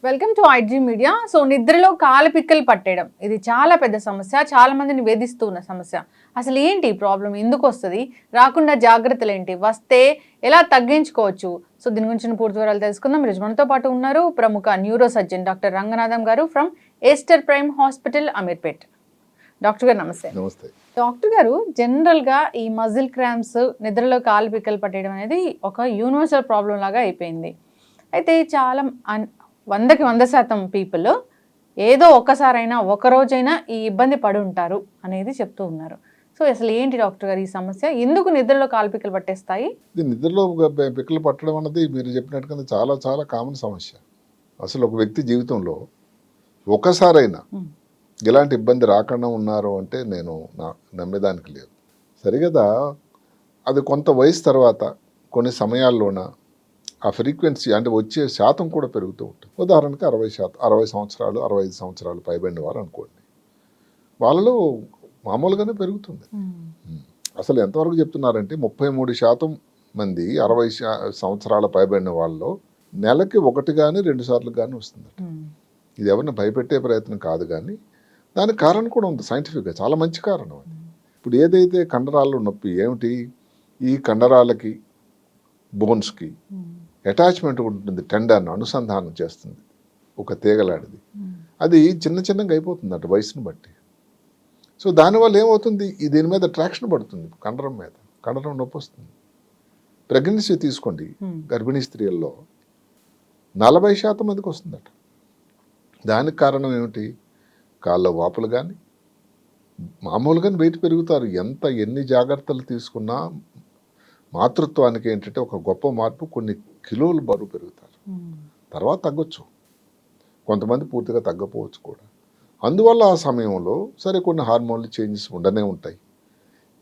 Welcome to IG media. So నిద్రలో కాలు పిక్కలు పట్టేయడం ఇది చాలా పెద్ద సమస్య, చాలా మందిని వేధిస్తూ ఉన్న సమస్య. అసలు ఏంటి ప్రాబ్లం, ఎందుకు వస్తుంది, రాకుండా జాగ్రత్తలు ఏంటి, వస్తే ఎలా తగ్గించుకోవచ్చు? సో దీని గురించి పూర్తి వివరాలు తెలుసుకుందాం. ఈరోజు మనతో పాటు ఉన్నారు ప్రముఖ న్యూరో సర్జన్ డాక్టర్ రంగనాథం గారు from Aster prime hospital, Ameerpet. Doctor గారు నమస్తే. నమస్తే డాక్టర్ గారు, జనరల్గా ఈ మజిల్ క్రాంప్స్, నిద్రలో కాలు పిక్కలు పట్టేయడం అనేది ఒక యూనివర్సల్ ప్రాబ్లం లాగా అయిపోయింది. అయితే చాలా 100కి 100% పీపుల్ ఏదో ఒక్కసారైనా ఒకరోజైనా ఈ ఇబ్బంది పడి ఉంటారు అనేది చెప్తూ ఉన్నారు. సో అసలు ఏంటి డాక్టర్ గారు ఈ సమస్య, ఎందుకు నిద్రలో కాలు పిక్కలు పట్టేస్తాయి? నిద్రలో పిక్కలు పట్టడం అన్నది మీరు చెప్పినట్టుగా చాలా చాలా కామన్ సమస్య. అసలు ఒక వ్యక్తి జీవితంలో ఒకసారైనా ఇలాంటి ఇబ్బంది రాకుండా ఉన్నారు అంటే నేను నమ్మేదానికి లేదు. సరిగదా అది కొంత వయసు తర్వాత కొన్ని సమయాల్లోన ఆ ఫ్రీక్వెన్సీ అంటే వచ్చే శాతం కూడా పెరుగుతూ ఉంటుంది. ఉదాహరణకి 60 సంవత్సరాలు 65 సంవత్సరాలు పైబడిన వాళ్ళు అనుకోండి, వాళ్ళలో మామూలుగానే పెరుగుతుంది. అసలు ఎంతవరకు చెప్తున్నారంటే 33% మంది 60 సంవత్సరాల పైబడిన వాళ్ళలో నెలకి 1 కానీ 2 సార్లు కానీ వస్తుంది. ఇది ఎవరిని భయపెట్టే ప్రయత్నం కాదు, కానీ దానికి కారణం కూడా ఉంది సైంటిఫిక్గా, చాలా మంచి కారణం అది. ఇప్పుడు ఏదైతే కండరాల్లో నొప్పి ఏమిటి, ఈ కండరాలకి బోన్స్కి అటాచ్మెంట్ ఉంటుంది, టెండర్ను అనుసంధానం చేస్తుంది ఒక తీగలాడిది. అది చిన్న చిన్నగా అయిపోతుంది అటు వయసును బట్టి. సో దానివల్ల ఏమవుతుంది, దీని మీద ట్రాక్షన్ పడుతుంది, కండరం మీద కండరం నొప్పి వస్తుంది. ప్రెగ్నెన్సీ తీసుకోండి, గర్భిణీ స్త్రీల్లో 40% మందికి వస్తుందట. దానికి కారణం ఏమిటి, కాళ్ళ వాపులు కానీ మామూలుగానే వెయిట్ పెరుగుతారు. ఎన్ని జాగ్రత్తలు తీసుకున్నా మాతృత్వానికి ఏంటంటే ఒక గొప్ప మార్పు, కొన్ని కిలోలు బరువు పెరుగుతారు, తర్వాత తగ్గొచ్చు, కొంతమంది పూర్తిగా తగ్గపోవచ్చు కూడా. అందువల్ల ఆ సమయంలో సరే కొన్ని హార్మోన్లు చేంజెస్ ఉండనే ఉంటాయి.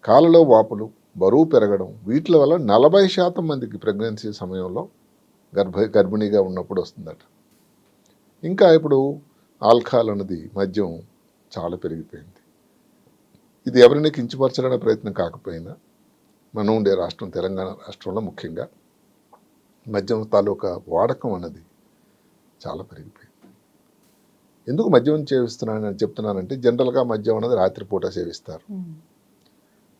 కాళ్ళలో వాపులు, బరువు పెరగడం, వీటి వల్ల 40% మందికి ప్రెగ్నెన్సీ సమయంలో గర్భిణీగా ఉన్నప్పుడు వస్తుందట. ఇంకా ఇప్పుడు ఆల్కహాల్ అన్నది, మద్యం చాలా పెరిగిపోయింది. ఇది ఎవరిని కించపరచాలనే ప్రయత్నం కాకపోయినా మనం ఉండే రాష్ట్రం తెలంగాణ రాష్ట్రంలో ముఖ్యంగా మద్యం తాలూకా వాడకం అన్నది చాలా పెరిగిపోయింది. ఎందుకు మద్యం చెప్తున్నానంటే జనరల్గా మద్యం అన్నది రాత్రిపూట సేవిస్తారు.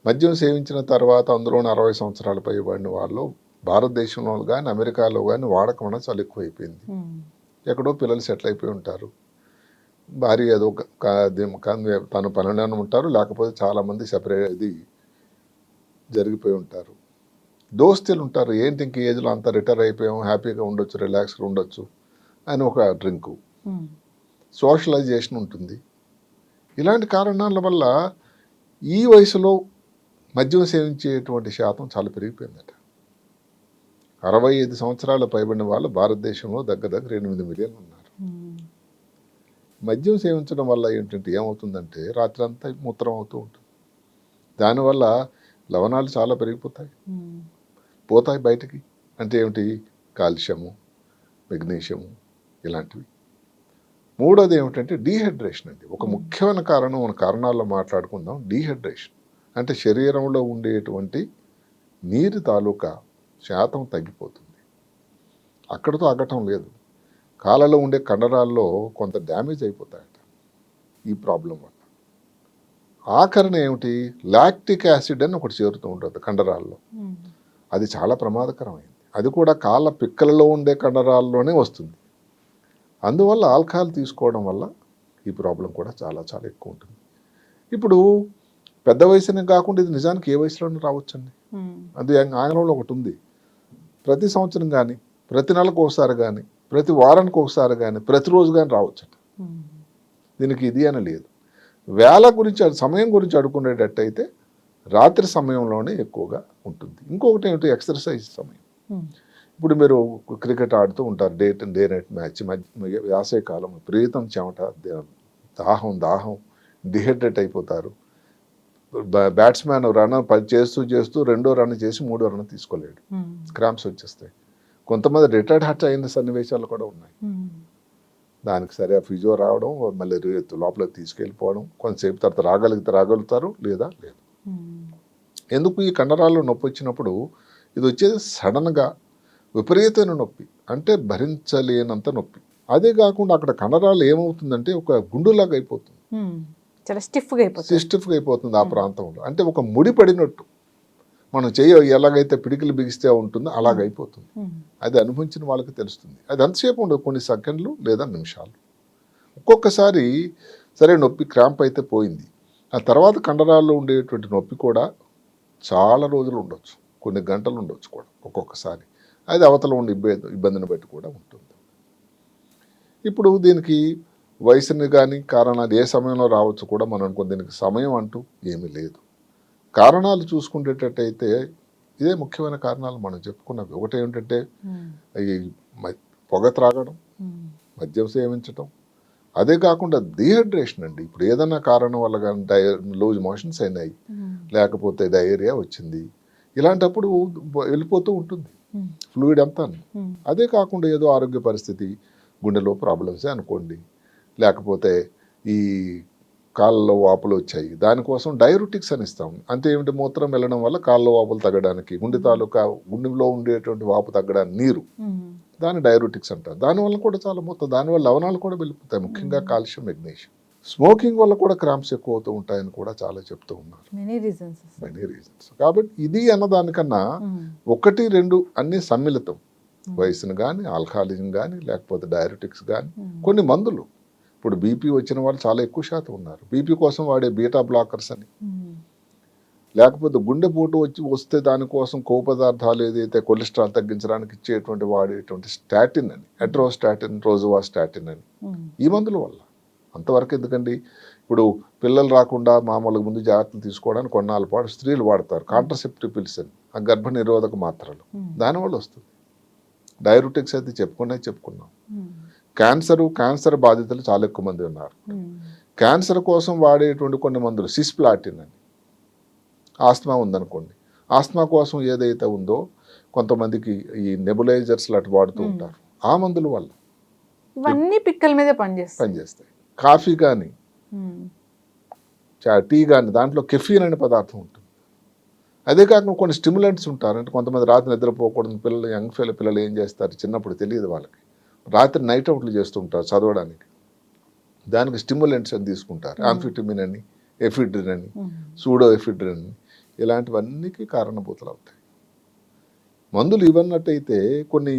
మద్యం సేవించిన తర్వాత అందులో 60 సంవత్సరాల పైబడిన వాళ్ళు భారతదేశంలో కానీ అమెరికాలో కానీ వాడకం అన్నది చాలా ఎక్కువైపోయింది. ఎక్కడో పిల్లలు సెటిల్ అయిపోయి ఉంటారు, భార్య ఏదో తను పనిలోనే ఉంటారు, లేకపోతే చాలామంది సెపరేట్ ఇది జరిగిపోయి ఉంటారు. దోస్తులు ఉంటారు, ఏంటి ఇంక ఏజ్లో అంతా రిటైర్ అయిపోయాం, హ్యాపీగా ఉండొచ్చు, రిలాక్స్గా ఉండొచ్చు అని ఒక డ్రింకు, సోషలైజేషన్ ఉంటుంది. ఇలాంటి కారణాల వల్ల ఈ వయసులో మద్యం సేవించేటువంటి శాతం చాలా పెరిగిపోయిందట. 65 సంవత్సరాల పైబడిన వాళ్ళు భారతదేశంలో దగ్గర 8 మిలియన్లు ఉన్నారు. మద్యం సేవించడం వల్ల ఏంటంటే ఏమవుతుందంటే రాత్రంతా మూత్రం అవుతూ ఉంటుంది. దానివల్ల లవణాలు చాలా పెరిగిపోతాయి, పోతాయి బయటికి. అంటే ఏమిటి, కాల్షియము, మెగ్నీషియము ఇలాంటివి. మూడోది ఏమిటంటే డీహైడ్రేషన్ అండి. ఒక ముఖ్యమైన కారణం, మన కారణాల్లో మాట్లాడుకుందాం. డీహైడ్రేషన్ అంటే శరీరంలో ఉండేటువంటి నీరు తాలూకా శాతం తగ్గిపోతుంది. అక్కడితో ఆగటం లేదు, కాళ్ళలో ఉండే కండరాల్లో కొంత డ్యామేజ్ అయిపోతాయట ఈ ప్రాబ్లం వల్ల. ఆఖరణ ఏమిటి, లాక్టిక్ యాసిడ్ అని ఒకటి చేరుతూ ఉంటుంది కండరాల్లో. అది చాలా ప్రమాదకరమైంది. అది కూడా కాళ్ళ పిక్కలలో ఉండే కండరాల్లోనే వస్తుంది. అందువల్ల ఆల్కహాల్ తీసుకోవడం వల్ల ఈ ప్రాబ్లం కూడా చాలా చాలా ఎక్కువ ఉంటుంది. ఇప్పుడు పెద్ద వయసునే కాకుండా ఇది నిజానికి ఏ వయసులోనే రావచ్చండి. అది ఆంగ్లంలో ఒకటి ఉంది, ప్రతి సంవత్సరం కానీ, ప్రతి నెలకు ఒకసారి కానీ, ప్రతి వారానికి ఒకసారి కానీ, ప్రతిరోజు కానీ రావచ్చట. దీనికి ఇది అని లేదు. వేళ గురించి, సమయం గురించి అడుగుకునేటట్టయితే రాత్రి సమయంలోనే ఎక్కువగా ఉంటుంది. ఇంకొకటి ఏమిటి, ఎక్సర్సైజ్ సమయం. ఇప్పుడు మీరు క్రికెట్ ఆడుతూ ఉంటారు, డే నైట్ మ్యాచ్, వేసవికాలం విపరీతం చెమట, దాహం, డిహైడ్రేట్ అయిపోతారు. బ్యాట్స్మెన్ రన్ చేస్తూ రెండో రన్ చేసి మూడో రన్ తీసుకోలేడు, క్రాంప్స్ వచ్చేస్తాయి. కొంతమంది రిటైర్డ్ హర్ట్ అయిన సన్నివేశాలు కూడా ఉన్నాయి. దానికి సరే ఫిజియో రావడం, మళ్ళీ లోపలికి తీసుకెళ్ళిపోవడం, కొంతసేపు తర్వాత రాగలుగుతారు లేదా లేదు. ఎందుకు, ఈ కండరాల్లో నొప్పి వచ్చినప్పుడు ఇది వచ్చేది సడన్గా విపరీతమైన నొప్పి, అంటే భరించలేనంత నొప్పి. అదే కాకుండా అక్కడ కండరాలు ఏమవుతుందంటే ఒక గుండులాగా అయిపోతుంది, చాలా స్టిఫ్గా అయిపోతుంది. స్టిఫ్గా అయిపోతుంది ఆ ప్రాంతంలో. అంటే ఒక ముడి పడినట్టు, మనం చెయ్యి ఎలాగైతే పిడికిలు బిగిస్తే ఉంటుందో అలాగైపోతుంది. అది అనుభవించిన వాళ్ళకి తెలుస్తుంది. అది ఎంతసేపు ఉండదు, కొన్ని సెకండ్లు లేదా నిమిషాలు. ఒక్కొక్కసారి సరే నొప్పి క్రాంప్ అయితే పోయింది, ఆ తర్వాత కండరాల్లో ఉండేటువంటి నొప్పి కూడా చాలా రోజులు ఉండొచ్చు, కొన్ని గంటలు ఉండొచ్చు కూడా ఒక్కొక్కసారి. అది అవతల ఉండే ఇబ్బందిని బట్టి కూడా ఉంటుంది. ఇప్పుడు దీనికి వయసుని కానీ కారణాలు ఏ సమయంలో రావచ్చు కూడా మనం అనుకో, దీనికి సమయం అంటూ ఏమీ లేదు. కారణాలు చూసుకునేటట్టయితే ఇదే ముఖ్యమైన కారణాలు మనం చెప్పుకున్నవి. ఒకటి ఏమిటంటే ఈ పొగ త్రాగడం, మద్యం సేవించడం, అదే కాకుండా డీహైడ్రేషన్ అండి. ఇప్పుడు ఏదైనా కారణం వల్ల కానీ లూజ్ మోషన్స్ అయినాయి, లేకపోతే డయేరియా వచ్చింది, ఇలాంటప్పుడు వెళ్ళిపోతూ ఉంటుంది ఫ్లూయిడ్ అంతా. అదే కాకుండా ఏదో ఆరోగ్య పరిస్థితి, గుండెలో ప్రాబ్లమ్సే అనుకోండి, లేకపోతే ఈ కాళ్ళలో వాపులు వచ్చాయి, దానికోసం డైరుటిక్స్ అని ఇస్తాం. అంటే ఏమిటి, మూత్రం వెళ్ళడం వల్ల కాళ్ళలో వాపులు తగ్గడానికి, గుండె తాలూకా గుండెలో ఉండేటువంటి వాపు తగ్గడానికి నీరు, దాన్ని డైరుటిక్స్ అంటారు. దానివల్ల కూడా చాలా మొత్తం, దానివల్ల లవణాలు కూడా వెళ్ళిపోతాయి, ముఖ్యంగా కాల్షియం, మెగ్నీషియం. స్మోకింగ్ వల్ల కూడా క్రాంప్స్ ఎక్కువ అవుతూ ఉంటాయని కూడా చాలా చెప్తూ ఉన్నారు, మెనీ రీజన్స్. కాబట్టి ఇది అన్నదానికన్నా ఒకటి రెండు అన్ని సమ్మిళితం, వయసును కానీ, ఆల్కహాలిజం కానీ, లేకపోతే డైరెటిక్స్ కానీ, కొన్ని మందులు. ఇప్పుడు బీపీ వచ్చిన వాళ్ళు చాలా ఎక్కువ శాతం ఉన్నారు, బీపీ కోసం వాడే బీటా బ్లాకర్స్ అని, లేకపోతే గుండెపోటు వస్తే దానికోసం కొవ్వు పదార్థాలు ఏదైతే కొలెస్ట్రాల్ తగ్గించడానికి ఇచ్చేటువంటి వాడేటువంటి స్టాటిన్ అని, అట్రోస్టాటిన్, రోజువాస్టాటిన్ అని, ఈ మందుల వల్ల. అంతవరకు ఎందుకండి, ఇప్పుడు పిల్లలు రాకుండా మామూలుగా ముందు జాగ్రత్తలు తీసుకోవడానికి కొన్నాళ్ళ పాటు స్త్రీలు వాడతారు కాంట్రసెప్టివ్ పిల్స్ అని, ఆ గర్భ నిరోధక మాత్రలు, దానివల్ల వస్తుంది. డైరుటిక్స్ అయితే చెప్పుకున్నాం. క్యాన్సర్ బాధితులు చాలా ఎక్కువ మంది ఉన్నారు. క్యాన్సర్ కోసం వాడేటువంటి కొన్ని మందులు, సిస్ప్లాటిన్ అని. ఆస్తమా ఉందనుకోండి, ఆస్తమా కోసం ఏదైతే ఉందో కొంతమందికి ఈ నెబులైజర్స్ లాంటి వాడుతూ ఉంటారు, ఆ మందుల వల్ల ఇవన్నీ పిక్కల మీద పనిచేస్తాయి. కాఫీ కానీ, టీ కానీ, దాంట్లో కెఫీన్ అనే పదార్థం ఉంటుంది. అదే కాకుండా కొన్ని స్టిమ్యులెంట్స్ ఉంటారు. అంటే కొంతమంది రాత్రి నిద్రపోకూడదు పిల్లలు, యంగ్ పిల్లలు ఏం చేస్తారు, చిన్నప్పుడు తెలియదు వాళ్ళకి, రాత్రి నైట్ అవుట్లు చేస్తుంటారు చదవడానికి, దానికి స్టిమ్యులెంట్స్ అని తీసుకుంటారు, ఆంఫిటమిన్ అని, ఎఫిడ్రిన్ అని, సూడో ఎఫిడ్రిన్ అని, ఇలాంటివన్నీకి కారణభూతులు అవుతాయి మందులు. ఇవన్నట్టయితే కొన్ని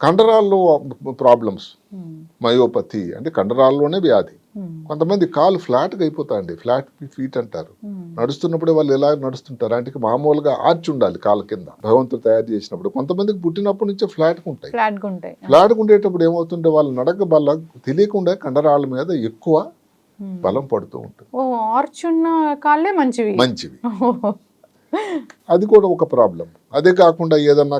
కండరాల్లో ప్రాబ్లమ్స్, మయోపతి అంటే కండరాల్లోనే వ్యాధి. కొంతమంది కాలు ఫ్లాట్గా అయిపోతాయండి, ఫ్లాట్ ఫీట్ అంటారు. నడుస్తున్నప్పుడే వాళ్ళు ఎలా నడుస్తుంటారు అంటే మామూలుగా ఆర్చ్ ఉండాలి కాళ్ళ కింద, భగవంతుడు తయారు చేసినప్పుడు. కొంతమందికి పుట్టినప్పటి నుంచే ఫ్లాట్గా ఉంటాయి. ఫ్లాట్గా ఉండేటప్పుడు ఏమవుతుంటే వాళ్ళ నడక బల్ల తెలియకుండా కండరాల మీద ఎక్కువ బలం పడుతూ ఉంటుంది. మంచివి అది కూడా ఒక ప్రాబ్లం. అదే కాకుండా ఏదన్నా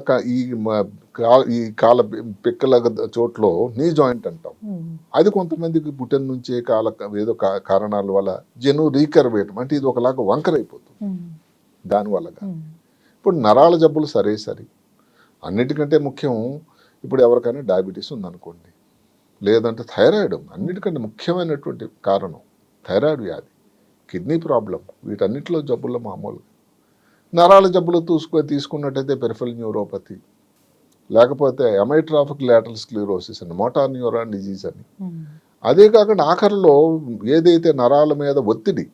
ఈ కాళ్ళ పిక్కల చోట్లో నీ జాయింట్ అంటాం, అది కొంతమందికి పుట్టిన నుంచే ఏదో కారణాల వల్ల రీకర్వేయటం, అంటే ఇది ఒకలాగా వంకర అయిపోతుంది దానివల్ల. ఇప్పుడు నరాల జబ్బులు సరే, అన్నిటికంటే ముఖ్యం ఇప్పుడు ఎవరికైనా డయాబెటీస్ ఉందనుకోండి, లేదంటే థైరాయిడ్, అన్నిటికంటే ముఖ్యమైనటువంటి కారణం థైరాయిడ్ వ్యాధి, కిడ్నీ ప్రాబ్లం, వీటన్నిటిలో జబ్బుల్లో మామూలుగా. నరాల జబ్బులు తీసుకున్నట్టయితే పెరిఫెరల్ న్యూరోపతి, లేకపోతే అమైట్రాఫిక్ లాటరల్ స్క్లెరోసిస్ అని, మోటార్ న్యూరాన్ డిజీజ్ అని. అదే కాకుండా ఆఖరిలో ఏదైతే నరాల మీద ఒత్తిడి,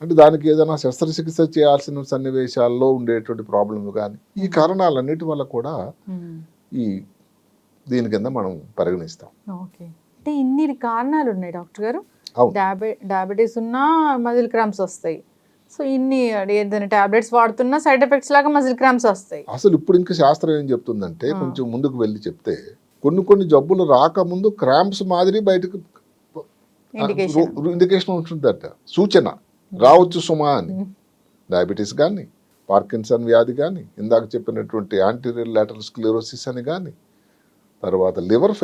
అంటే దానికి ఏదైనా శస్త్రచికిత్స చేయాల్సిన సన్నివేశాల్లో ఉండేటువంటి ప్రాబ్లం కానీ, ఈ కారణాలన్నిటి వల్ల కూడా ఈ దీని కింద మనం పరిగణిస్తాం. అంటే ఇన్ని కారణాలు ఉన్నాయి డాక్టర్ గారు. డయాబెటీస్ ఉన్నా మజిల్ క్రాంప్స్ వస్తాయి, సో ఇన్ని ఏదైనా టాబ్లెట్స్ వాడుతున్నా సైడ్ ఎఫెక్ట్స్ లాగా మజిల్ క్రాంప్స్ వస్తాయి. అసలు ఇప్పుడు ఇంకా శాస్త్రం ఏం చెప్తుందంటే, కొంచెం ముందుకు వెళ్ళి చెప్తే కొన్ని జబ్బులు రాకముందు క్రాంప్స్ మాదిరి బయటకు ఇండికేషన్ ఉంటుందట, సూచన రావచ్చు సుమా అని. డయాబెటీస్ కానీ, పార్కిన్సన్ వ్యాధి కానీ, ఇందాక చెప్పినటువంటి యాంటీరియర్ లాటరల్ స్క్లెరోసిస్ అని కానీ, తర్వాత లివర్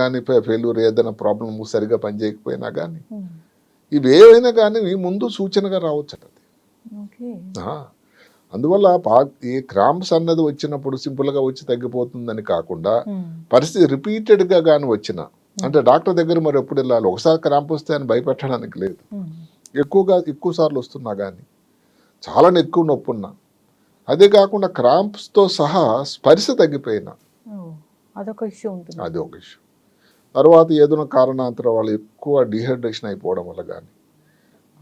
కానీ ఫెయిల్యూర్, ఏదైనా ప్రాబ్లం సరిగా పనిచేయకపోయినా కానీ, ఇవేవైనా కానీ ముందు సూచనగా రావచ్చట. అందువల్ల ఈ క్రాంప్స్ అన్నది వచ్చినప్పుడు సింపుల్గా వచ్చి తగ్గిపోతుందని కాకుండా, పరిస్థితి రిపీటెడ్గా కానీ వచ్చిన, అంటే డాక్టర్ దగ్గర మరి ఎప్పుడు వెళ్ళాలి, ఒకసారి క్రాంప్ వస్తే అని భయపెట్టడానికి లేదు. ఎక్కువ సార్లు వస్తున్నా కానీ, చాలా ఎక్కువ నొప్పి ఉన్నా, అదే కాకుండా క్రాంప్స్తో సహా స్పర్శ తగ్గిపోయినా, అదొక ఇష్యూ ఉంటుంది. అది ఒక ఇష్యూ. తర్వాత ఏదైనా కారణాంతరం వాళ్ళు ఎక్కువ డీహైడ్రేషన్ అయిపోవడం వల్ల కానీ,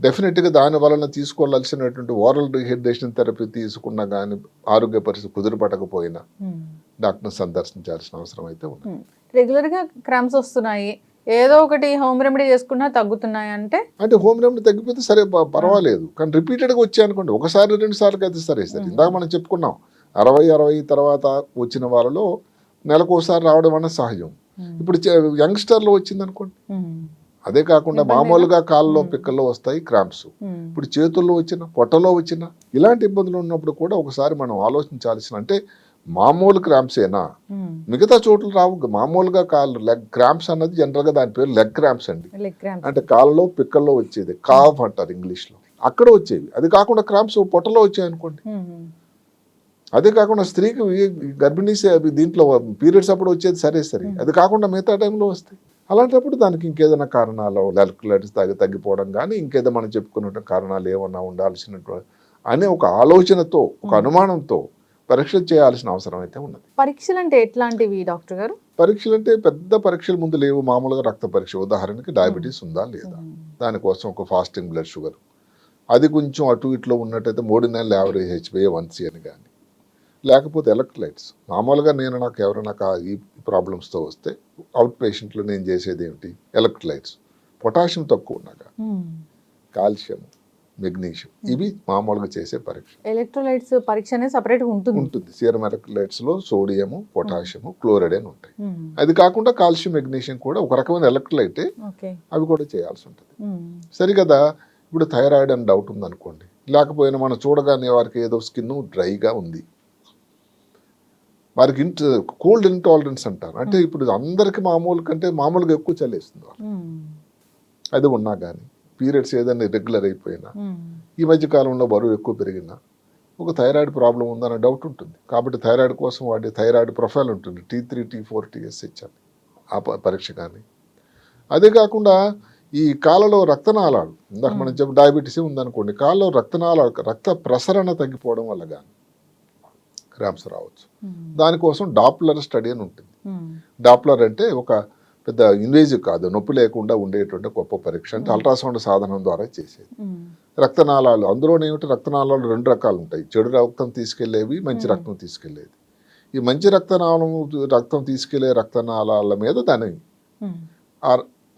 డెఫినెట్గా దాని వలన తీసుకోవాల్సినటువంటి ఓరల్ డీహైడ్రేషన్ థెరపీ తీసుకున్నా కానీ ఆరోగ్య పరిస్థితి కుదిరిపడకపోయినా డాక్టర్ని సందర్శించాల్సిన అవసరం అయితే ఉంది. రెగ్యులర్గా క్రాంప్స్ వస్తున్నాయి, ఏదో ఒకటి హోమ్ రెమెడీ చేసుకున్నా తగ్గుతున్నాయి అంటే హోమ్ రెమెడీ తగ్గిపోతే సరే పర్వాలేదు, కానీ రిపీటెడ్గా వచ్చాయనుకోండి, ఒకసారి 2 సార్లు అయితే సరే. ఇందాక మనం చెప్పుకున్నాం 60 తర్వాత వచ్చిన వాళ్ళలో నెలకు ఒకసారి రావడం అనేది సహజం. ఇప్పుడు యంగ్స్టర్లో వచ్చింది అనుకోండి, అదే కాకుండా మామూలుగా కాళ్ళలో పిక్కల్లో వస్తాయి క్రాంప్స్, ఇప్పుడు చేతుల్లో వచ్చిన, పొట్టలో వచ్చిన ఇలాంటి ఇబ్బందులు ఉన్నప్పుడు కూడా ఒకసారి మనం ఆలోచించాల్సిన, అంటే మామూలు క్రాంప్స్ ఏనా, మిగతా చోట్ల రావు. మామూలుగా కాళ్ళు లెగ్ క్రాంప్స్ అన్నది జనరల్గా దాని పేరు లెగ్ క్రాంప్స్ అండి. అంటే కాళ్ళలో పిక్కల్లో వచ్చేది కాఫ్ అంటారు ఇంగ్లీష్లో, అక్కడ వచ్చేవి. అది కాకుండా క్రాంప్స్ పొట్టలో వచ్చాయి అనుకోండి, అదే కాకుండా స్త్రీకి గర్భిణీ దీంట్లో పీరియడ్స్ అప్పుడు వచ్చేది సరే, అది కాకుండా మిగతా టైంలో వస్తాయి. అలాంటప్పుడు దానికి ఇంకేదైనా కారణాలు ఎలక్ట్రోలైట్స్ తగ్గిపోవడం కానీ ఇంకేదో మనం చెప్పుకున్న కారణాలు ఏమన్నా ఉండాల్సినటువంటి అనే ఒక ఆలోచనతో, ఒక అనుమానంతో పరీక్షలు చేయాల్సిన అవసరం అయితే ఉన్నది. పరీక్షలు అంటే ఎట్లాంటివి డాక్టర్ గారు? పరీక్షలు అంటే పెద్ద పరీక్షలు ముందు లేవు, మామూలుగా రక్త పరీక్ష. ఉదాహరణకి డయాబెటీస్ ఉందా లేదా, దానికోసం ఒక ఫాస్టింగ్ బ్లడ్ షుగర్, అది కొంచెం అటు ఇట్లో ఉన్నట్టయితే 3 నెలల యావరేజ్ HbA1c అని కానీ, లేకపోతే ఎలక్ట్రోలైట్స్. మామూలుగా నాకు ఎవరైనా ఈ ప్రాబ్లమ్స్తో వస్తే అవుట్ పేషెంట్లో నేను చేసేది ఏమిటి, ఎలక్ట్రోలైట్స్, పొటాషియం తక్కువ ఉన్నాక, కాల్షియం, మెగ్నీషియం, ఇవి మామూలుగా చేసే పరీక్ష. ఎలక్ట్రోలైట్స్ పరీక్ష అనేది సపరేట్గా ఉంటుంది. సీరం ఎలక్ట్రోలైట్స్లో సోడియము, పొటాషియము, క్లోరైడ్ అని ఉంటాయి. అది కాకుండా కాల్షియం, మెగ్నీషియం కూడా ఒక రకమైన ఎలక్ట్రోలైటే, అవి కూడా చేయాల్సి ఉంటుంది. సరి కదా. ఇప్పుడు థైరాయిడ్ అని డౌట్ ఉందనుకోండి, లేకపోయినా మనం చూడగానే వారికి ఏదో స్కిన్ డ్రైగా ఉంది, వారికి కోల్డ్ ఇంటాలరెన్స్ అంటారు. అంటే ఇప్పుడు అందరికి మామూలు కంటే మామూలుగా ఎక్కువ చలేస్తుంది వాళ్ళు, అది ఉన్నా కానీ, పీరియడ్స్ ఏదైనా ఇర్రెగ్యులర్ అయిపోయినా, ఈ మధ్య కాలంలో బరువు ఎక్కువ పెరిగినా, ఒక థైరాయిడ్ ప్రాబ్లం ఉందన్న డౌట్ ఉంటుంది. కాబట్టి థైరాయిడ్ కోసం వాడే థైరాయిడ్ ప్రొఫైల్ ఉంటుంది, T3, T4, TSH అని, ఆ పరీక్ష కానీ. అదే కాకుండా ఈ కాళ్ళలో రక్తనాళాలు, ఇందాక మనం చెప్పి డయాబెటీస్ ఉందనుకోండి, కాళ్ళలో రక్తనాళాలు, రక్త ప్రసరణ తగ్గిపోవడం వల్ల కానీ క్రాంప్స్ రావచ్చు. దానికోసం డాప్లర్ స్టడీ అని ఉంటుంది. డాప్లర్ అంటే ఒక పెద్ద ఇన్వేజివ్ కాదు, నొప్పి లేకుండా ఉండేటువంటి గొప్ప పరీక్ష. అంటే అల్ట్రాసౌండ్ సాధనం ద్వారా చేసేది. రక్తనాళాలు, అందులోనేమిటి, రక్తనాళాలు 2 రకాలు ఉంటాయి, చెడు రక్తం తీసుకెళ్లేవి, మంచి రక్తం తీసుకెళ్లేది. ఈ మంచి రక్తం తీసుకెళ్లే రక్తనాళాల మీద దాని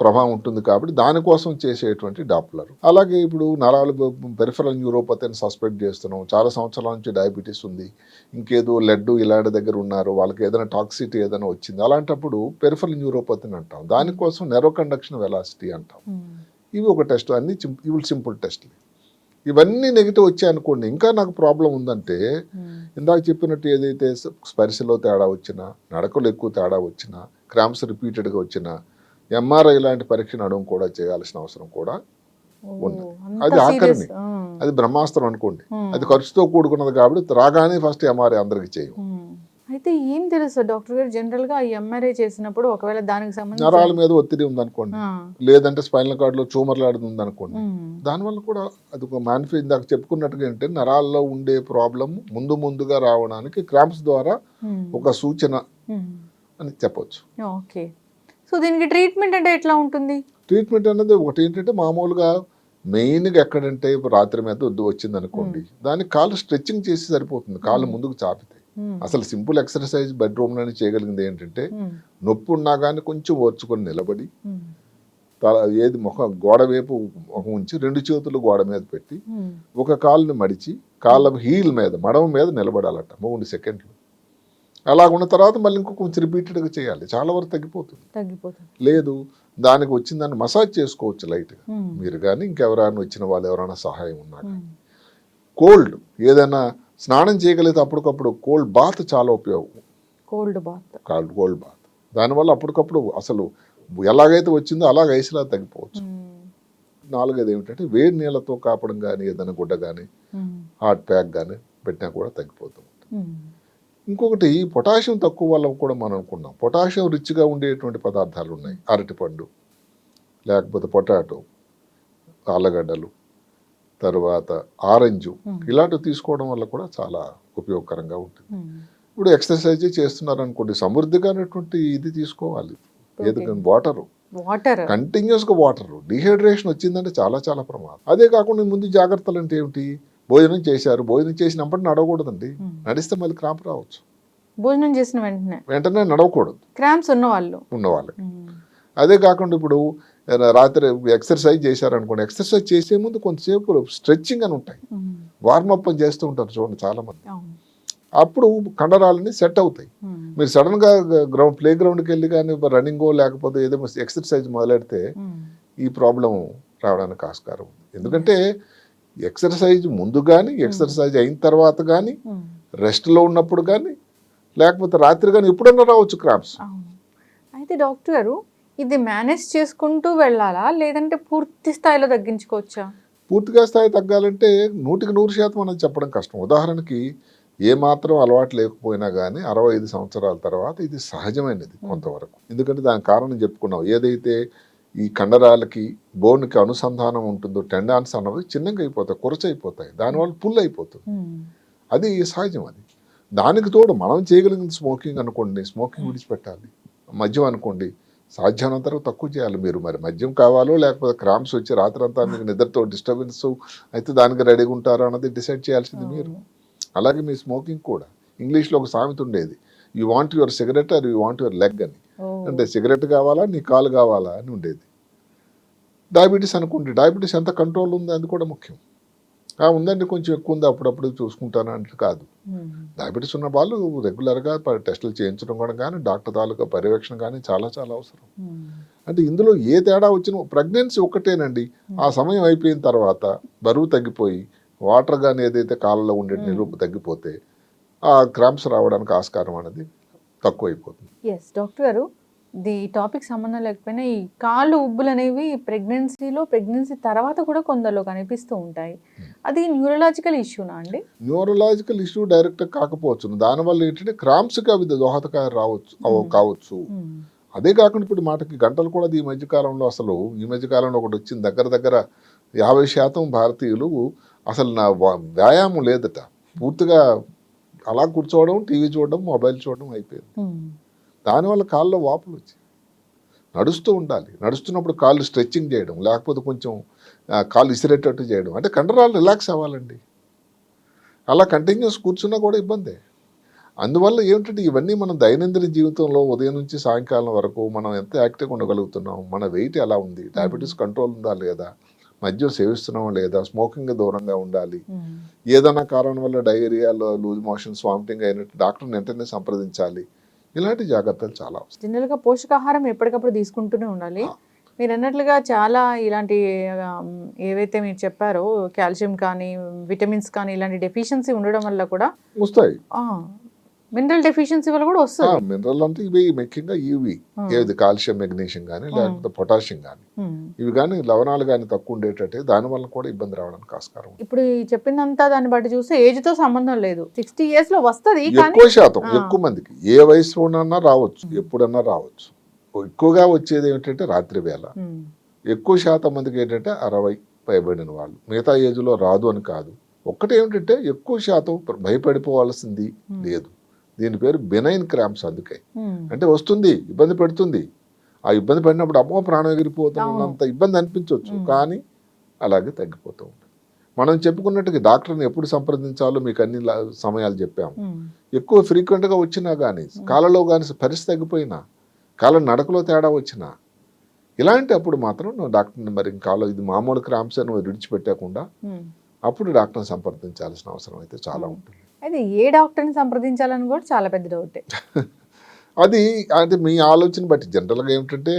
ప్రభావం ఉంటుంది, కాబట్టి దానికోసం చేసేటువంటి డాప్లర్. అలాగే ఇప్పుడు నరాలు పెరిఫెరల్ న్యూరోపతి అని సస్పెక్ట్ చేస్తున్నాం, చాలా సంవత్సరాల నుంచి డయాబెటీస్ ఉంది, ఇంకేదో లెడ్ ఇలాంటి దగ్గర ఉన్నారు, వాళ్ళకి ఏదైనా టాక్సిటీ ఏదైనా వచ్చింది, అలాంటప్పుడు పెరిఫెరల్ న్యూరోపతిని అంటాం. దానికోసం నెరో కండక్షన్ వెలాసిటీ అంటాం. ఇవి ఒక టెస్ట్, అన్ని ఇవి సింపుల్ టెస్ట్లు. ఇవన్నీ నెగిటివ్ వచ్చాయి అనుకోండి, ఇంకా నాకు ప్రాబ్లం ఉందంటే, ఇందాక చెప్పినట్టు ఏదైతే స్పర్శలో తేడా వచ్చినా, నడకలు ఎక్కువ తేడా వచ్చినా, క్రాంప్స్ రిపీటెడ్గా వచ్చినా, MRI లాంటి పరీక్ష నడుము కూడా చేయాల్సిన అవసరం కూడా ఉంది. అది ఆఖరిని, అది బ్రహ్మాస్త్రం అనుకోండి, అది ఖర్చుతో కూడుకున్నది కాబట్టి రాగానే ఫస్ట్ MRI అందరికి చేయం. అయితే ఏం తెలుసు డాక్టర్ గారు, జనరల్ గా MRI చేసినప్పుడు ఒకవేళ దానికి సంబంధించి నరాల మీద ఒత్తిడి ఉందనుకోండి, లేదంటే స్పైనల్ కార్డులో ట్యూమర్లాడుతుంది ఉందనుకోండి, దానివల్ల కూడా అది ఒక ఇందాక చెప్పుకున్నట్టుగా ఏంటంటే నరాల్లో ఉండే ప్రాబ్లం ముందుగా రావడానికి క్రాంప్స్ ద్వారా ఒక సూచన అని చెప్పొచ్చు. ఓకే. సో దీనికి ట్రీట్మెంట్ అంటే ఎట్లా ఉంటుంది? ట్రీట్మెంట్ అనేది ఒకటి ఏంటంటే, మామూలుగా మెయిన్గా ఎక్కడంటే రాత్రి మీద వచ్చింది అనుకోండి, దాన్ని కాళ్ళు స్ట్రెచ్చింగ్ చేసి సరిపోతుంది, కాళ్ళు ముందుకు చాపితే. అసలు సింపుల్ ఎక్సర్సైజ్ బెడ్రూమ్లోనే చేయగలిగింది ఏంటంటే, నొప్పి ఉన్నా కానీ కొంచెం ఓర్చుకొని నిలబడి, ఏది గోడ వైపు ముఖం ఉంచి 2 చేతులు గోడ మీద పెట్టి, ఒక కాలుని మడిచి కాళ్ళ హీల్ మీద, మడమ మీద నిలబడాలట 3 సెకండ్లు. అలాగున్న తర్వాత మళ్ళీ కొంచెం రిపీటెడ్గా చేయాలి, చాలా వరకు తగ్గిపోతుంది. లేదు దానికి వచ్చిందాన్ని మసాజ్ చేసుకోవచ్చు లైట్గా మీరు కానీ, ఇంకెవరైనా వచ్చిన వాళ్ళు ఎవరైనా సహాయం ఉన్నా కానీ. కోల్డ్ ఏదైనా స్నానం చేయగలిగితే అప్పటికప్పుడు కోల్డ్ బాత్ చాలా ఉపయోగం. కోల్డ్ బాత్ దానివల్ల అప్పటికప్పుడు అసలు ఎలాగైతే వచ్చిందో అలాగ ఐసులా తగ్గిపోవచ్చు. 4 ఏమిటంటే వేడి నీళ్ళతో కాపడం కానీ, ఏదైనా గుడ్డ కానీ, హాట్ ప్యాక్ కానీ పెట్టినా కూడా తగ్గిపోతుంది. ఇంకొకటి పొటాషియం తక్కువ వల్ల కూడా మనం అనుకున్నాం, పొటాషియం రిచ్గా ఉండేటువంటి పదార్థాలు ఉన్నాయి, అరటిపండు, లేకపోతే పొటాటో, ఆలుగడ్డలు, తర్వాత ఆరెంజు, ఇలాంటివి తీసుకోవడం వల్ల కూడా చాలా ఉపయోగకరంగా ఉంటుంది. ఇప్పుడు ఎక్సర్సైజ్ చేస్తున్నారు అనుకోండి, సమృద్ధిగానటువంటి ఇది తీసుకోవాలి, ఏది వాటరు, వాటర్ కంటిన్యూస్గా వాటర్. డిహైడ్రేషన్ వచ్చిందంటే చాలా చాలా ప్రమాదం. అదే కాకుండా ముందు జాగ్రత్తలు అంటే ఏమిటి, భోజనం చేశారు, భోజనం చేసినప్పుడు నడవకూడదండి, నడిస్తే మళ్ళీ క్రాంప్ రావచ్చు. భోజనం చేసిన వెంటనే నడవకూడదు క్రాంప్స్ ఉన్నవాళ్ళకి. అదే కాకుండా ఇప్పుడు రాత్రి ఎక్సర్సైజ్ చేశారనుకోండి, ఎక్సర్సైజ్ చేసే ముందు కొంతసేపు స్ట్రెచ్చింగ్ అని ఉంటాయి, వార్మప్ అని చేస్తూ ఉంటారు చూడండి చాలా మంది. అప్పుడు కండరాలని సెట్ అవుతాయి. మీరు సడన్ గా ప్లే గ్రౌండ్కి వెళ్ళి కానీ రన్నింగో లేకపోతే ఏదో ఎక్సర్సైజ్ మొదలెడితే ఈ ప్రాబ్లం రావడానికి ఆస్కారం ఉంది. ఎందుకంటే ఎక్సర్సైజ్ ముందు కానీ, ఎక్సర్సైజ్ అయిన తర్వాత కానీ, రెస్ట్లో ఉన్నప్పుడు కానీ, లేకపోతే రాత్రి కానీ ఎప్పుడన్నా రావచ్చు క్రాంప్స్. అయితే డాక్టర్ గారు, ఇది మేనేజ్ చేసుకుంటూ వెళ్ళాలా, లేదంటే పూర్తి స్థాయిలో తగ్గించుకోవచ్చా? పూర్తిగా స్థాయి తగ్గాలంటే 100% అనేది చెప్పడం కష్టం. ఉదాహరణకి ఏ మాత్రం అలవాటు లేకపోయినా కానీ 65 సంవత్సరాల తర్వాత ఇది సహజమైనది కొంతవరకు. ఎందుకంటే దానికి కారణం చెప్పుకున్నాం, ఏదైతే ఈ కండరాలకి బోన్కి అనుసంధానం ఉంటుందో టెండాన్స్ అన్నవి చిన్నగా అయిపోతాయి, కురచైపోతాయి, దానివల్ల పుల్ అయిపోతుంది. అది సహజం. అది దానికి తోడు మనం చేయగలిగిన స్మోకింగ్ అనుకోండి, స్మోకింగ్ విడిచిపెట్టాలి. మద్యం అనుకోండి, సాధ్యమైనంత వరకు తక్కువ చేయాలి. మీరు మరి మద్యం కావాలో లేకపోతే క్రాంప్స్ వచ్చి రాత్రంతా మీకు నిద్రతో డిస్టర్బెన్స్ అయితే దానికి రెడీగా ఉంటారో అన్నది డిసైడ్ చేయాల్సింది మీరు. అలాగే మీ స్మోకింగ్ కూడా, ఇంగ్లీష్లో ఒక సామెత ఉండేది, you want your cigarette or you want your leg అని. అంటే సిగరెట్ కావాలా, నీ కాలు కావాలా అని ఉండేది. డయాబెటీస్ అనుకోండి, డయాబెటీస్ ఎంత కంట్రోల్ ఉంది అది కూడా ముఖ్యం. ఉందండి కొంచెం ఎక్కువ ఉంది అప్పుడప్పుడు చూసుకుంటాను అంటే కాదు. డయాబెటీస్ ఉన్న వాళ్ళు రెగ్యులర్గా టెస్టులు చేయించడం కూడా కానీ, డాక్టర్ తాలూకా పర్యవేక్షణ కానీ చాలా చాలా అవసరం. అంటే ఇందులో ఏ తేడా వచ్చినా, ప్రెగ్నెన్సీ ఒక్కటేనండి, ఆ సమయం అయిపోయిన తర్వాత బరువు తగ్గిపోయి వాటర్ కానీ ఏదైతే కాళ్ళలో ఉండే నిలుపు తగ్గిపోతే ఆ క్రాంప్స్ రావడానికి ఆస్కారం అనేది తక్కువైపోతుంది. ఎస్ డాక్టర్ గారు, ఈ టాపిక్ సంబంధం లేకపోయినా ఈ కాళ్ళు ఉబ్బులు అనేవి ప్రెగ్నెన్సీ తర్వాత కూడా కొందరిలో కనిపిస్తూ ఉంటాయి. అది న్యూరలాజికల్ ఇష్యూనా అండి? న్యూరలాజికల్ ఇష్యూ డైరెక్ట్ కాకపోవచ్చు, దానివల్ల ఏంటంటే క్రాంప్స్కి అవి దోహదకాయ కావచ్చు. అదే కాకుండా ఇప్పుడు మాటకి గంటలు కూడా ఈ మధ్యకాలంలో ఒకటి వచ్చింది, దగ్గర 50% భారతీయులు అసలు నా వ్యాయామం లేదట, పూర్తిగా అలా కూర్చోవడం, టీవీ చూడడం, మొబైల్ చూడడం అయిపోయింది. దానివల్ల కాళ్ళలో వాపులు వచ్చాయి. నడుస్తూ ఉండాలి, నడుస్తున్నప్పుడు కాళ్ళు స్ట్రెచ్చింగ్ చేయడం, లేకపోతే కొంచెం కాళ్ళు ఇసిరేటట్టు చేయడం, అంటే కండరాలు రిలాక్స్ అవ్వాలండి. అలా కంటిన్యూస్ కూర్చున్నా కూడా ఇబ్బందే. అందువల్ల ఏమిటంటే ఇవన్నీ మనం దైనందిన జీవితంలో ఉదయం నుంచి సాయంకాలం వరకు మనం ఎంత యాక్టివ్గా ఉండగలుగుతున్నాం, మన వెయిట్ ఎలా ఉంది, డయాబెటీస్ కంట్రోల్ ఉందా లేదా, మద్యం సేవిస్తున్నామా లేదా, స్మోకింగ్ దూరంగా ఉండాలి, ఏదైనా కారణం వల్ల డయేరియాలో లూజ్ మోషన్స్, వామిటింగ్ అయినట్టు డాక్టర్ని వెంటనే సంప్రదించాలి. ఇలాంటి జాగ్రత్తలు చాలా అవసరం. జనరల్గా పోషకాహారం ఎప్పటికప్పుడు తీసుకుంటూనే ఉండాలి. మీరు అన్నట్లుగా చాలా ఇలాంటి ఏవైతే మీరు చెప్పారో కాల్షియం కానీ, విటమిన్స్ కానీ, ఇలాంటి డెఫిషియన్సీ ఉండడం వల్ల కూడా వస్తాయి. మినరల్ డెఫిషియన్సీ వల్ల కూడా వస్తుంది. మినరల్ అంటే ఇవి ముఖ్యంగా ఇవి ఏది కాల్షియం, మెగ్నీషియం కానీ, లేకపోతే పొటాషియం కానీ, ఇవి కానీ లవణాలు కానీ తక్కువ ఉండేటట్టే దానివల్ల కూడా ఇబ్బంది రావడానికి ఆస్కారం. ఇప్పుడు చెప్పిందంతా దాన్ని బట్టి చూస్తే ఏజ్ తో సంబంధం లేదు, 60 years లో వస్తుంది. ఎక్కువ శాతం ఎక్కువ మందికి ఏ వయసులోనన్నా రావచ్చు, ఎప్పుడన్నా రావచ్చు. ఎక్కువగా వచ్చేది ఏమిటంటే రాత్రి వేళ. ఎక్కువ శాతం మందికి ఏంటంటే 60 పైబడిన వాళ్ళు, మిగతా ఏజ్లో రాదు అని కాదు. ఒక్కటి ఏమిటంటే ఎక్కువ శాతం భయపడిపోవాల్సింది లేదు. దీని పేరు బెనైన్ క్రాంప్స్. అందుకే అంటే వస్తుంది, ఇబ్బంది పెడుతుంది. ఆ ఇబ్బంది పడినప్పుడు అమ్మో ప్రాణం ఎగిరిపోతున్నంత ఇబ్బంది అనిపించవచ్చు, కానీ అలాగే తగ్గిపోతూ ఉంటుంది. మనం చెప్పుకున్నట్టుగా డాక్టర్ని ఎప్పుడు సంప్రదించాలో మీకు అన్ని సమయాలు చెప్పాము. ఎక్కువ ఫ్రీక్వెంట్గా వచ్చినా కానీ, కాళ్ళలో కానీ పరిస్థితి తగ్గిపోయినా, కాళ్ళ నడకలో తేడా వచ్చినా, ఇలాంటి అప్పుడు మాత్రం డాక్టర్ని మరి కాళ్ళ ఇది మామూలు క్రాంప్స్ అని విడిచిపెట్టకుండా అప్పుడు డాక్టర్ని సంప్రదించాల్సిన అవసరం అయితే చాలా ఉంటుంది. అయితే ఏ డాక్టర్ని సంప్రదించాలని కూడా చాలా పెద్ద డౌటే. అది అంటే మీ ఆలోచన బట్టి జనరల్గా ఏమిటంటే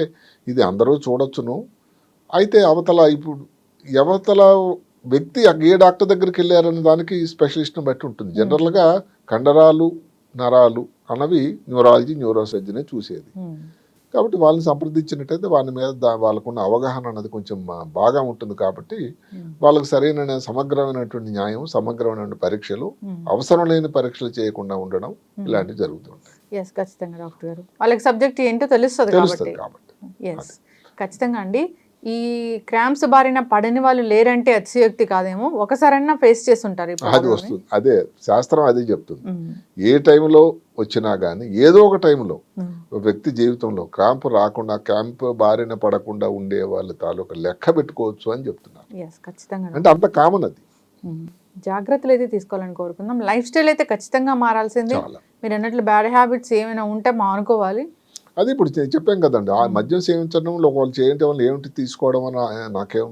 ఇది అందరూ చూడొచ్చును. అయితే అవతల వ్యక్తి ఏ డాక్టర్ దగ్గరికి వెళ్ళారనే దానికి స్పెషలిస్ట్ని బట్టి ఉంటుంది. జనరల్గా కండరాలు, నరాలు అన్నవి న్యూరాలజీ, న్యూరోసర్జనే చూసేది. కాబట్టి వాళ్ళని సంప్రదించినట్టయితే వాళ్ళ మీద వాళ్ళకున్న అవగాహన అన్నది కొంచెం బాగా ఉంటుంది. కాబట్టి వాళ్ళకి సరైన సమగ్రమైనటువంటి న్యాయం, సమగ్రమైన పరీక్షలు, అవసరం లేని పరీక్షలు చేయకుండా ఉండడం ఇలాంటివి జరుగుతుంటాయి. ఎస్, ఖచ్చితంగా డాక్టర్ గారు వాళ్ళకి సబ్జెక్ట్ ఏంటో తెలుస్తుంది కాబట్టి. ఎస్, ఖచ్చితంగా అండి. ఈ క్రాంప్స్ బారిన పడని వాళ్ళు లేరంటే అతిశయోక్తి కాదేమో, ఒకసారైనా ఫేస్ చేస్తుంటారు ఈ అది ప్రాబ్లమ్ని. వస్తుంది, అదే శాస్త్రం అదే చెప్తుంది. ఉమ్, ఏ టైంలో వచ్చినా కానీ ఏదో ఒక టైంలో ఉమ్, ఒక వ్యక్తి జీవితంలో క్రాంప్ రాకుండా, క్రాంప్ బారిన పడకుండా ఉండే వాళ్ళ తాలూకా లెక్క పెట్టుకోవచ్చు అని చెప్తున్నారు. yes, ఖచ్చితంగా. అంటే అంత కామన్ అది. ఉమ్, జాగ్రత్తలు అయితే తీసుకోవాలని కోరుకుందాం. లైఫ్ స్టైల్ అయితే ఖచ్చితంగా మారాల్సిందే. చాలా మీరు అన్నట్లు బ్యాడ్ హ్యాబిట్స్ ఏమైనా ఉంటే మానుకోవాలి. అది ఇప్పుడు చెప్పాం కదండి, ఆ మద్యం సేవించడంలో ఒకళ్ళు చేయటం వల్ల ఏమిటి తీసుకోవడం అని నాకేం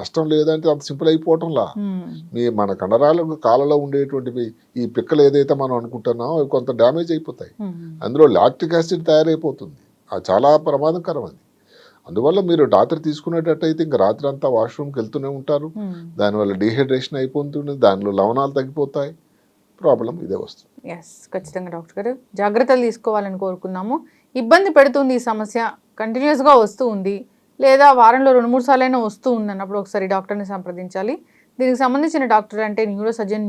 నష్టం లేదంటే అంత సింపుల్ అయిపోవటంలా. ఉమ్, మన కండరాలకు కాళ్ళలో ఉండేటువంటివి ఈ పిక్కలు ఏదైతే మనం అనుకుంటున్నామో అవి కొంత డ్యామేజ్ అయిపోతాయి. ఉమ్, అందులో లాక్టిక్ యాసిడ్ తయారైపోతుంది, అది చాలా ప్రమాదకరం అది. అందువల్ల మీరు రాత్రి తీసుకునేటట్టయితే ఇంకా రాత్రి అంతా వాష్రూమ్కి వెళ్తూనే ఉంటారు, ఉమ్. దానివల్ల డీహైడ్రేషన్ అయిపోతుంది, దానిలో లవణాలు తగ్గిపోతాయి, ప్రాబ్లం ఇదే వస్తుంది. ఎస్, ఖచ్చితంగా డాక్టర్ గారు జాగ్రత్తలు తీసుకోవాలని కోరుకున్నాము. ఇబ్బంది పెడుతుంది ఈ సమస్య, కంటిన్యూస్గా వస్తూ ఉంది, లేదా వారంలో 2-3 సార్లైనా వస్తూ ఉంది అన్నప్పుడు ఒకసారి డాక్టర్ని సంప్రదించాలి. దీనికి సంబంధించిన డాక్టర్ అంటే న్యూరో సర్జన్,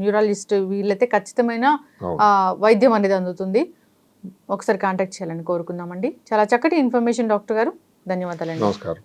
న్యూరాలజిస్ట్, వీళ్ళైతే ఖచ్చితమైన అవును. వైద్యం అనేది అందుతుంది. ఒకసారి కాంటాక్ట్ చేయాలని కోరుకుందామండి. చాలా చక్కటి ఇన్ఫర్మేషన్ డాక్టర్ గారు, ధన్యవాదాలండి. నమస్కారం.